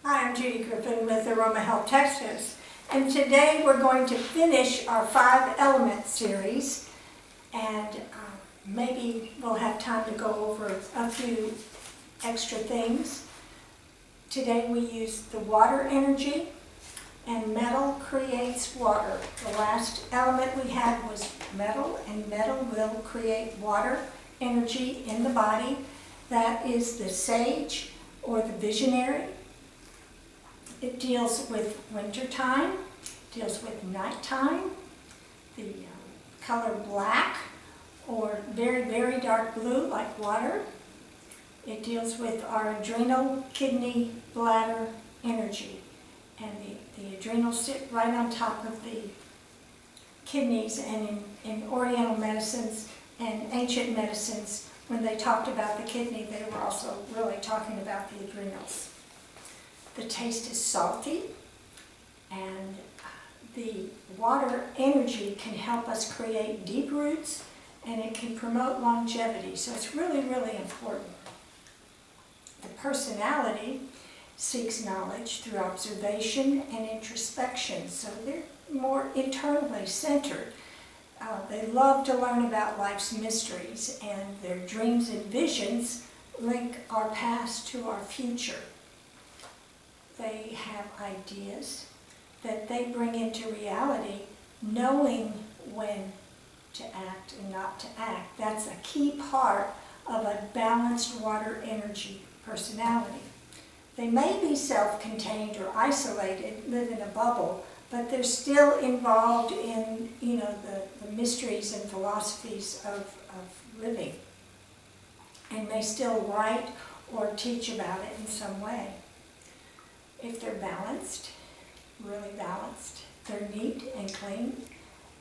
Hi, I'm Judy Griffin with Aroma Health Texas, and today we're going to finish our 5 element series, and maybe we'll have time to go over a few extra things. Today we use the water energy, and metal creates water. The last element we had was metal, and metal will create water energy in the body. That is the sage or the visionary. It deals with winter time, deals with nighttime, the color black or very, very dark blue like water. It deals with our adrenal, kidney, bladder energy. And the adrenals sit right on top of the kidneys, and in Oriental medicines and ancient medicines, when they talked about the kidney, they were also really talking about the adrenals. The taste is salty, and the water energy can help us create deep roots, and it can promote longevity, so it's really, really important. The personality seeks knowledge through observation and introspection, so they're more internally centered. They love to learn about life's mysteries, and their dreams and visions link our past to our future. They have ideas that they bring into reality, knowing when to act and not to act. That's a key part of a balanced water energy personality. They may be self-contained or isolated, live in a bubble, but they're still involved in, the mysteries and philosophies of living, and may still write or teach about it in some way. If they're balanced, really balanced, they're neat and clean,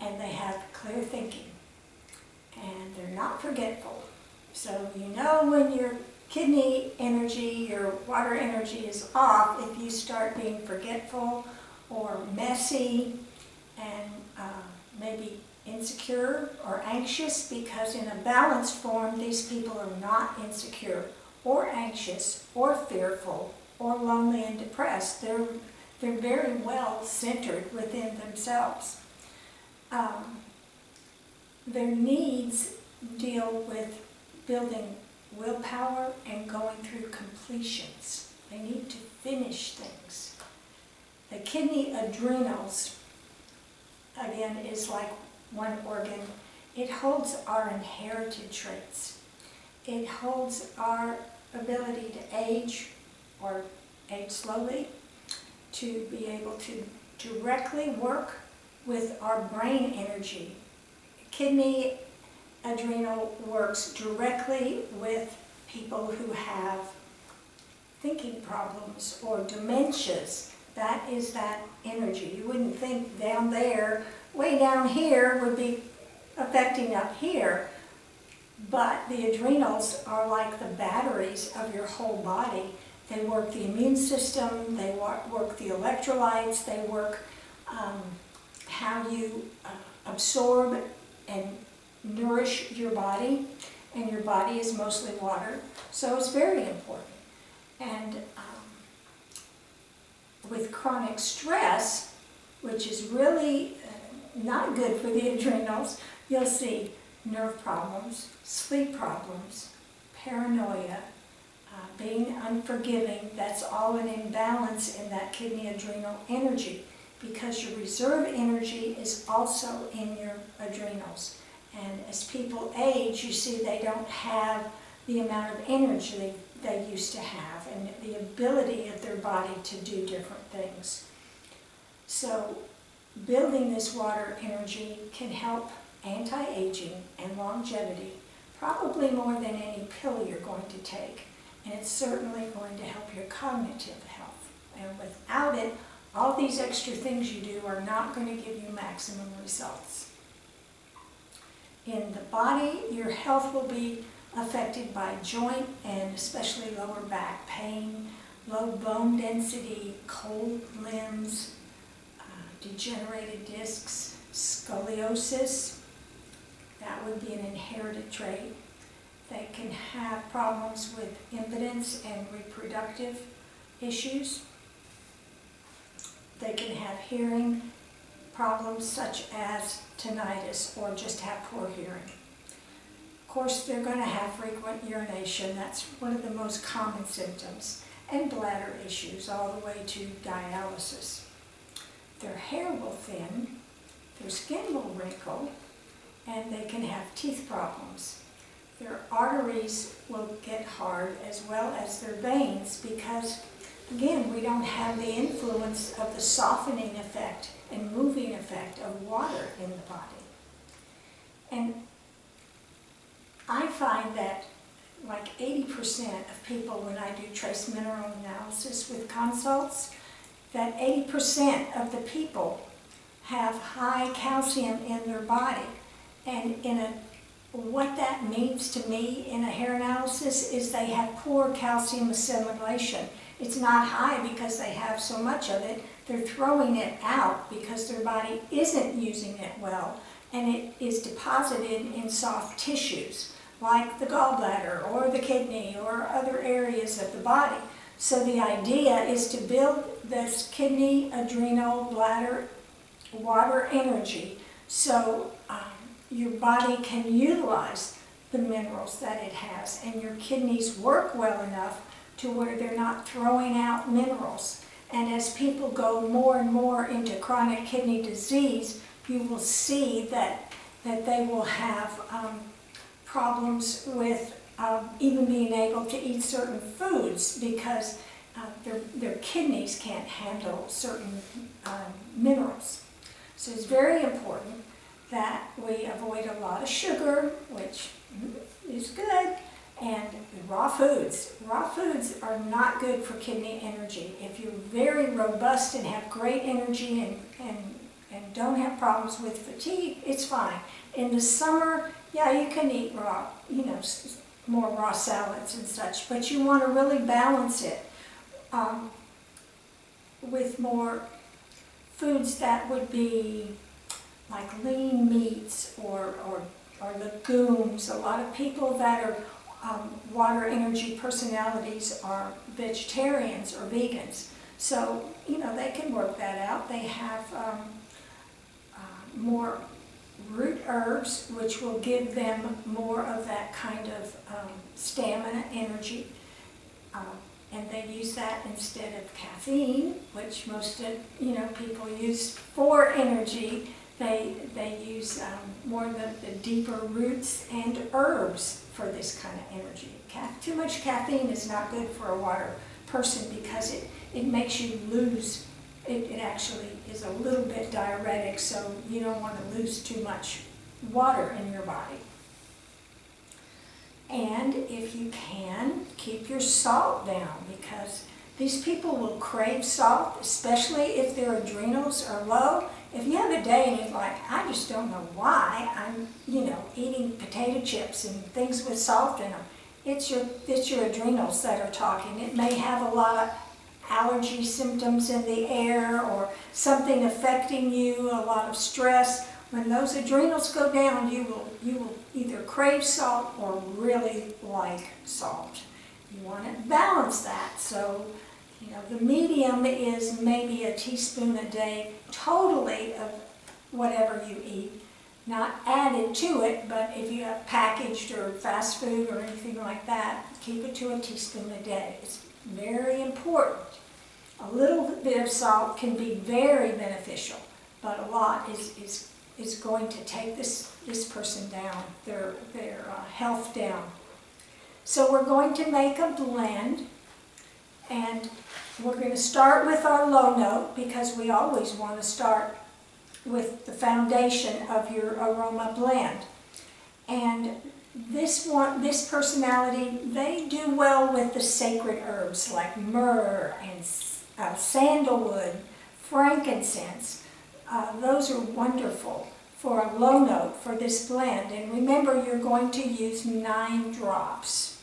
and they have clear thinking, and they're not forgetful. So you know when your kidney energy, your water energy is off if you start being forgetful or messy and maybe insecure or anxious, because in a balanced form these people are not insecure or anxious or fearful or lonely and depressed. They're very well centered within themselves. Their needs deal with building willpower and going through completions. They need to finish things. The kidney adrenals, again, is like one organ. It holds our inherited traits. It holds our ability to age or age slowly, to be able to directly work with our brain energy. Kidney adrenal works directly with people who have thinking problems or dementias. That is that energy. You wouldn't think down there, way down here, would be affecting up here, but the adrenals are like the batteries of your whole body. They work the immune system, they work the electrolytes, they work how you absorb and nourish your body, and your body is mostly water, so it's very important. And with chronic stress, which is really not good for the adrenals, you'll see nerve problems, sleep problems, paranoia, being unforgiving. That's all an imbalance in that kidney adrenal energy, because your reserve energy is also in your adrenals. And as people age, you see they don't have the amount of energy they used to have, and the ability of their body to do different things. So building this water energy can help anti-aging and longevity, probably more than any pill you're going to take. And it's certainly going to help your cognitive health. And without it, all these extra things you do are not going to give you maximum results. In the body, your health will be affected by joint and especially lower back pain, low bone density, cold limbs, degenerated discs, scoliosis. That would be an inherited trait. They can have problems with impotence and reproductive issues. They can have hearing problems such as tinnitus or just have poor hearing. Of course, they're going to have frequent urination. That's one of the most common symptoms. And bladder issues all the way to dialysis. Their hair will thin, their skin will wrinkle, and they can have teeth problems. Their arteries will get hard as well as their veins because, again, we don't have the influence of the softening effect and moving effect of water in the body. And I find that like 80% of people, when I do trace mineral analysis with consults, that 80% of the people have high calcium in their body. And what that means to me in a hair analysis is they have poor calcium assimilation. It's not high because they have so much of it. They're throwing it out because their body isn't using it well, and it is deposited in soft tissues like the gallbladder or the kidney or other areas of the body. So the idea is to build this kidney, adrenal, bladder, water energy so your body can utilize the minerals that it has, and your kidneys work well enough to where they're not throwing out minerals. And as people go more and more into chronic kidney disease, you will see that they will have problems with even being able to eat certain foods because their kidneys can't handle certain minerals. So it's very important that we avoid a lot of sugar, which is good, and raw foods. Raw foods are not good for kidney energy. If you're very robust and have great energy and don't have problems with fatigue, it's fine. In the summer, yeah, you can eat raw, more raw salads and such, but you want to really balance it with more foods that would be like lean meats or legumes. A lot of people that are water energy personalities are vegetarians or vegans. So, they can work that out. They have more root herbs, which will give them more of that kind of stamina, energy. And they use that instead of caffeine, which most of people use for energy. They use more of the deeper roots and herbs for this kind of energy. Too much caffeine is not good for a water person because it makes you lose. It actually is a little bit diuretic, so you don't want to lose too much water in your body. And if you can, keep your salt down because these people will crave salt, especially if their adrenals are low. If you have a day and you're like, I just don't know why I'm, eating potato chips and things with salt in them, it's your adrenals that are talking. It may have a lot of allergy symptoms in the air or something affecting you, a lot of stress. When those adrenals go down, you will either crave salt or really like salt. You want to balance that. So, the medium is maybe a teaspoon a day totally of whatever you eat. Not added to it, but if you have packaged or fast food or anything like that, keep it to a teaspoon a day. It's very important. A little bit of salt can be very beneficial, but a lot is going to take this person down, their health down. So we're going to make a blend, and we're going to start with our low note because we always want to start with the foundation of your aroma blend. And this personality, they do well with the sacred herbs like myrrh and sandalwood, frankincense. Those are wonderful for a low note for this blend. And remember, you're going to use 9 drops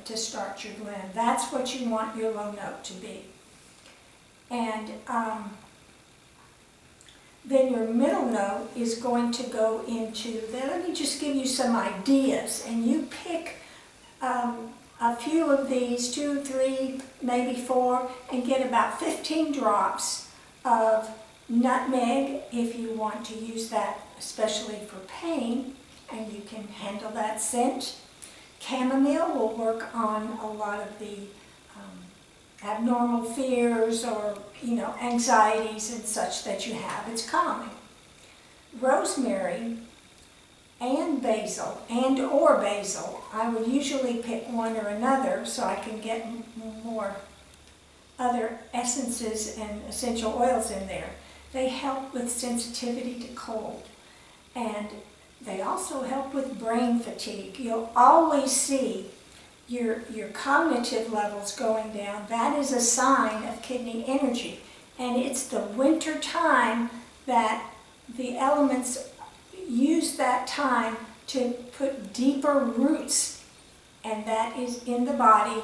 to start your blend. That's what you want your low note to be. And then your middle note is going to go into, let me just give you some ideas, and you pick a few of these, 2, 3, maybe 4, and get about 15 drops of nutmeg if you want to use that, especially for pain, and you can handle that scent. Chamomile will work on a lot of the abnormal fears or, anxieties and such that you have. It's calming. Rosemary and basil, or basil, I would usually pick one or another so I can get more other essences and essential oils in there. They help with sensitivity to cold, and they also help with brain fatigue. You'll always see your cognitive levels going down. That is a sign of kidney energy, and it's the winter time that the elements use that time to put deeper roots, and that is in the body.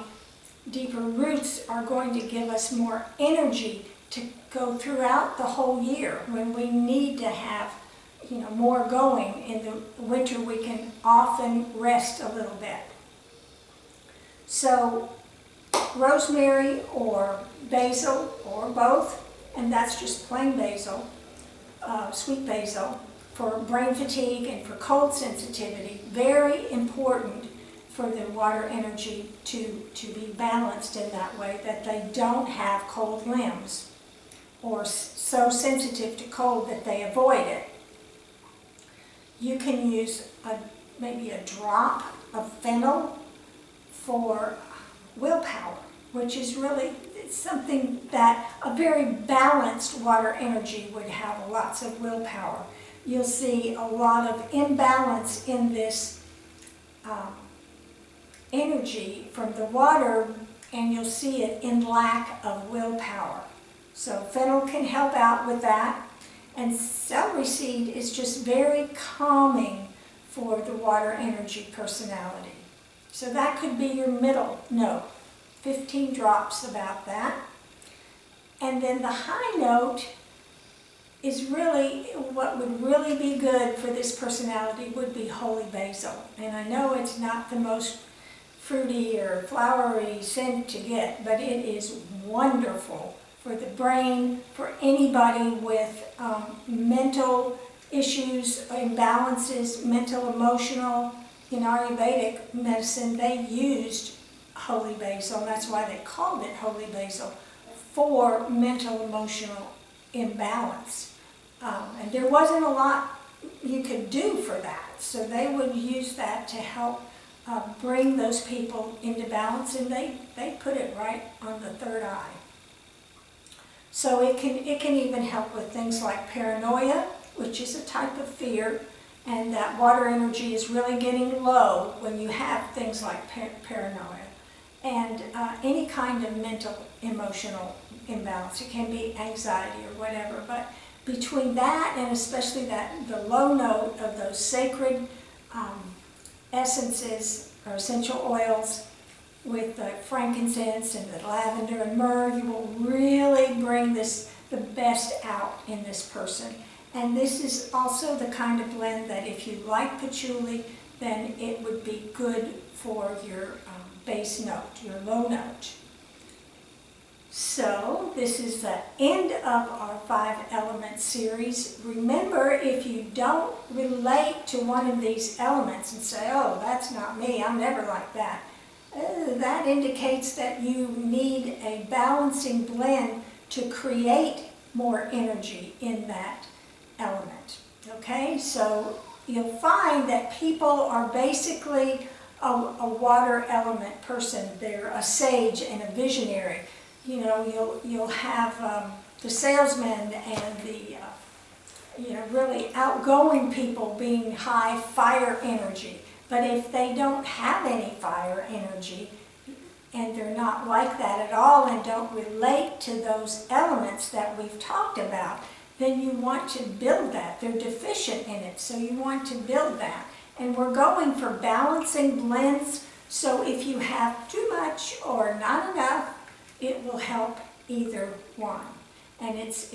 Deeper roots are going to give us more energy to go throughout the whole year. When we need to have more going in the winter, we can often rest a little bit. So rosemary or basil or both, and that's just plain basil, sweet basil, for brain fatigue and for cold sensitivity. Very important for the water energy to be balanced in that way, that they don't have cold limbs or so sensitive to cold that they avoid it. You can use maybe a drop of fennel for willpower, which is really something that a very balanced water energy would have lots of willpower. You'll see a lot of imbalance in this energy from the water, and you'll see it in lack of willpower. So fennel can help out with that. And celery seed is just very calming for the water energy personality. So that could be your middle note. 15 drops, about that. And then the high note is really, what would really be good for this personality would be holy basil. And I know it's not the most fruity or flowery scent to get, but it is wonderful for the brain, for anybody with mental issues, imbalances, mental, emotional. In Ayurvedic medicine, they used holy basil, and that's why they called it holy basil, for mental, emotional imbalance. And there wasn't a lot you could do for that, so they would use that to help bring those people into balance, and they put it right on the third eye. So it can even help with things like paranoia, which is a type of fear, and that water energy is really getting low when you have things like paranoia, and any kind of mental, emotional imbalance. It can be anxiety or whatever, but between that and especially the low note of those sacred essences or essential oils, with the frankincense and the lavender and myrrh, you will really bring the best out in this person. And this is also the kind of blend that if you like patchouli, then it would be good for your base note, your low note. So this is the end of our 5 element series. Remember, if you don't relate to one of these elements and say, oh, that's not me, I'm never like that, that indicates that you need a balancing blend to create more energy in that element. Okay, so you'll find that people are basically a water element person. They're a sage and a visionary. You'll have the salesmen and the really outgoing people being high fire energy. But if they don't have any fire energy, and they're not like that at all and don't relate to those elements that we've talked about, then you want to build that. They're deficient in it, so you want to build that. And we're going for balancing blends, so if you have too much or not enough, it will help either one. And it's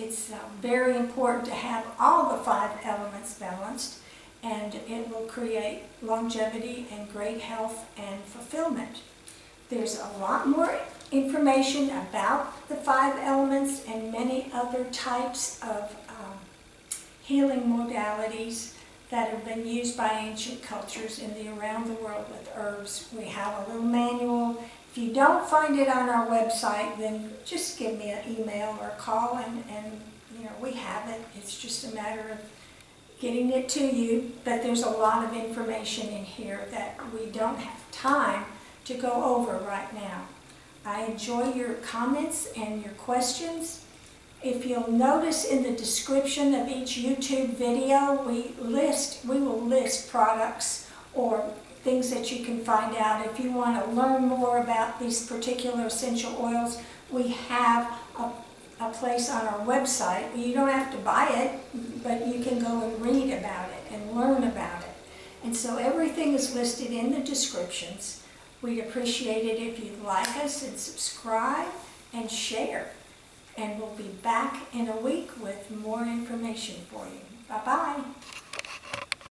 very important to have all the 5 elements balanced, and it will create longevity and great health and fulfillment. There's a lot more information about the 5 elements and many other types of healing modalities that have been used by ancient cultures around the world with herbs. We have a little manual. If you don't find it on our website, then just give me an email or a call, and we have it. It's just a matter of getting it to you. But there's a lot of information in here that we don't have time to go over right now. I enjoy your comments and your questions. If you'll notice in the description of each YouTube video, we will list products or things that you can find out. If you want to learn more about these particular essential oils, we have a place on our website. You don't have to buy it, but you can go and read about it and learn about it. And so everything is listed in the descriptions. We'd appreciate it if you'd like us and subscribe and share. And we'll be back in a week with more information for you. Bye-bye.